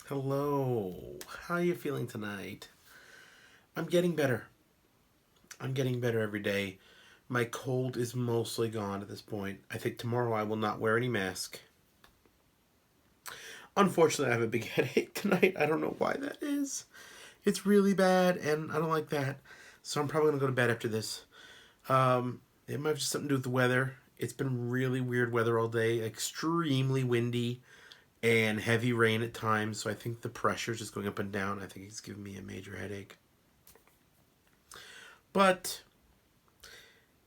Hello. How are you feeling tonight? I'm getting better. I'm getting better every day. My cold is mostly gone at this point. I think tomorrow I will not wear any mask. Unfortunately, I have a big headache tonight. I don't know why that is. It's really bad, and I don't like that. So I'm probably going to go to bed after this. It might have just something to do with the weather. It's been really weird weather all day, extremely windy and heavy rain at times. So I think the pressure is just going up and down. I think it's giving me a major headache. But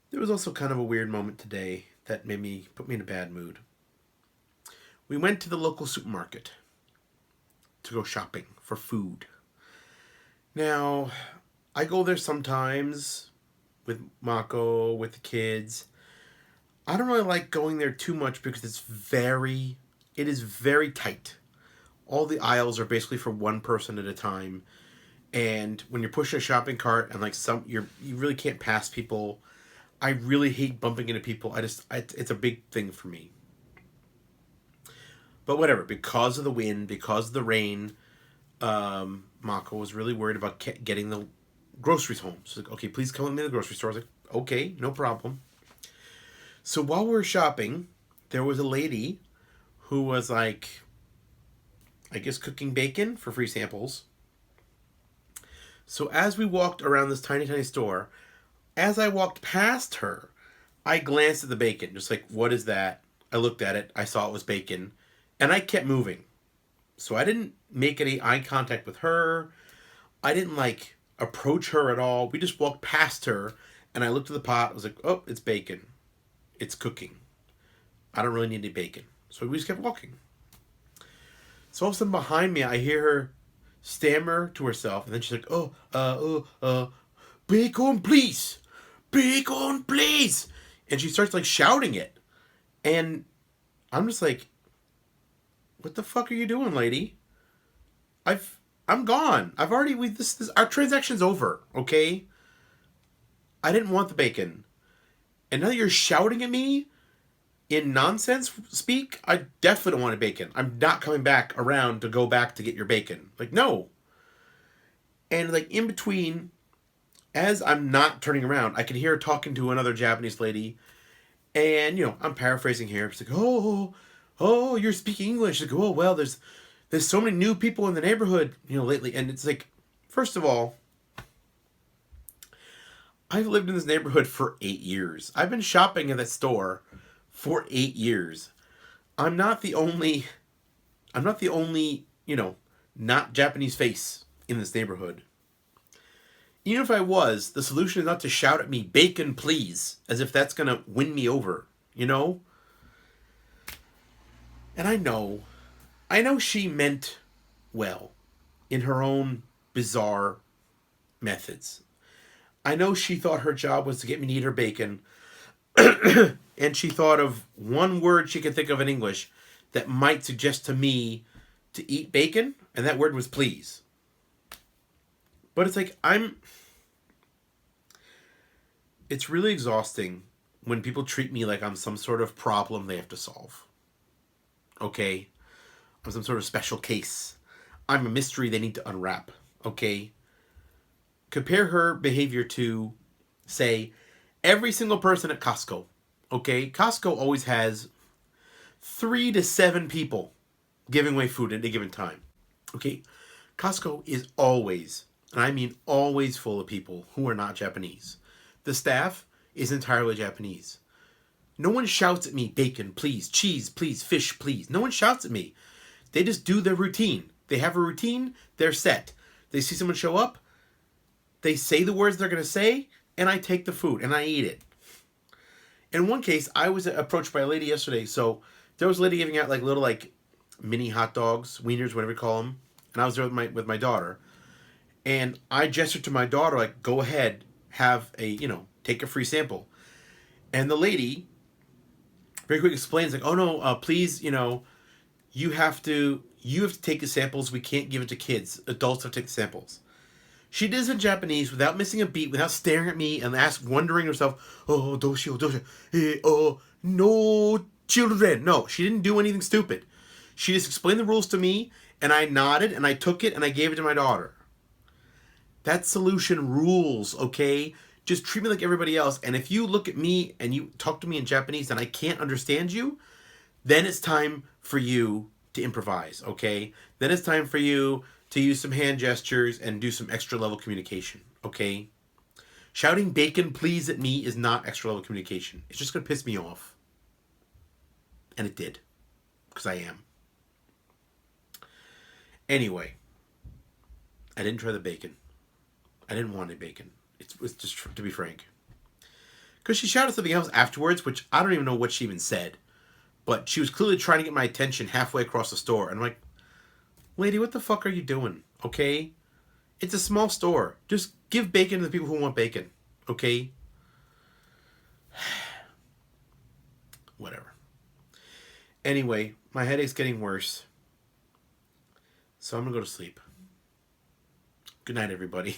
there was also kind of a weird moment today that put me in a bad mood. We went to the local supermarket to go shopping for food. Now, I go there sometimes with Mako, with the kids. I don't really like going there too much because it is very tight. All the aisles are basically for one person at a time. And when you're pushing a shopping cart and you really can't pass people. I really hate bumping into people. It's a big thing for me. But whatever, because of the wind, because of the rain, Mako was really worried about getting the groceries home. She's like, okay, please come with me to the grocery store. I was like, okay, no problem. So while we were shopping, there was a lady who was like, I guess cooking bacon for free samples. So as we walked around this tiny, tiny store, as I walked past her, I glanced at the bacon, just like, what is that? I looked at it, I saw it was bacon, and I kept moving. So I didn't make any eye contact with her. I didn't approach her at all. We just walked past her, and I looked at the pot. I was like, oh, it's bacon. It's cooking. I don't really need any bacon. So we just kept walking. So all of a sudden behind me, I hear her stammer to herself, and then she's like, bacon, please. Bacon, please. And she starts shouting it. And I'm just like, what the fuck are you doing, lady? I'm gone. I've already our transaction's over, okay? I didn't want the bacon. And now you're shouting at me in nonsense speak? I definitely don't want bacon. I'm not coming back around to go back to get your bacon. No. And in between, as I'm not turning around, I can hear her talking to another Japanese lady. And, I'm paraphrasing here. She's like, oh, you're speaking English. She's like, oh, well, there's so many new people in the neighborhood, lately. And it's like, first of all, I've lived in this neighborhood for 8 years. I've been shopping at that store for 8 years. I'm not the only, not Japanese face in this neighborhood. Even if I was, the solution is not to shout at me, bacon, please, as if that's going to win me over, And I know she meant well in her own bizarre methods. I know she thought her job was to get me to eat her bacon, and she thought of one word she could think of in English that might suggest to me to eat bacon, and that word was please. But it's it's really exhausting when people treat me like I'm some sort of problem they have to solve. Okay? I'm some sort of special case. I'm a mystery they need to unwrap. Okay? Compare her behavior to, say, every single person at Costco. Okay? Costco always has 3 to 7 people giving away food at a given time. Okay? Costco is always, and I mean always, full of people who are not Japanese. The staff is entirely Japanese. No one shouts at me, bacon, please, cheese, please, fish, please. No one shouts at me. They just do their routine. They have a routine, they're set. They see someone show up, they say the words they're going to say, and I take the food, and I eat it. In one case, I was approached by a lady yesterday. So there was a lady giving out little mini hot dogs, wieners, whatever you call them. And I was there with my daughter. And I gestured to my daughter, go ahead, have take a free sample. And the lady very quickly explains, oh no, please, you have to take the samples. We can't give it to kids. Adults have to take the samples. She did this in Japanese without missing a beat, without staring at me and wondering herself, oh, doshio, oh, no children. No, she didn't do anything stupid. She just explained the rules to me, And I nodded and I took it and I gave it to my daughter. That solution rules, okay? Just treat me like everybody else. And if you look at me and you talk to me in Japanese and I can't understand you, then it's time for you to improvise, okay? Then it's time for you to use some hand gestures and do some extra level communication, okay? Shouting bacon please at me is not extra level communication. It's just going to piss me off. And it did. Because I am. Anyway. I didn't try the bacon. I didn't want any bacon. It was just, to be frank. Because she shouted something else afterwards, which I don't even know what she even said. But she was clearly trying to get my attention halfway across the store. And I'm like, lady, what the fuck are you doing? Okay? It's a small store. Just give bacon to the people who want bacon. Okay? Whatever. Anyway, my headache's getting worse. So I'm going to go to sleep. Good night, everybody.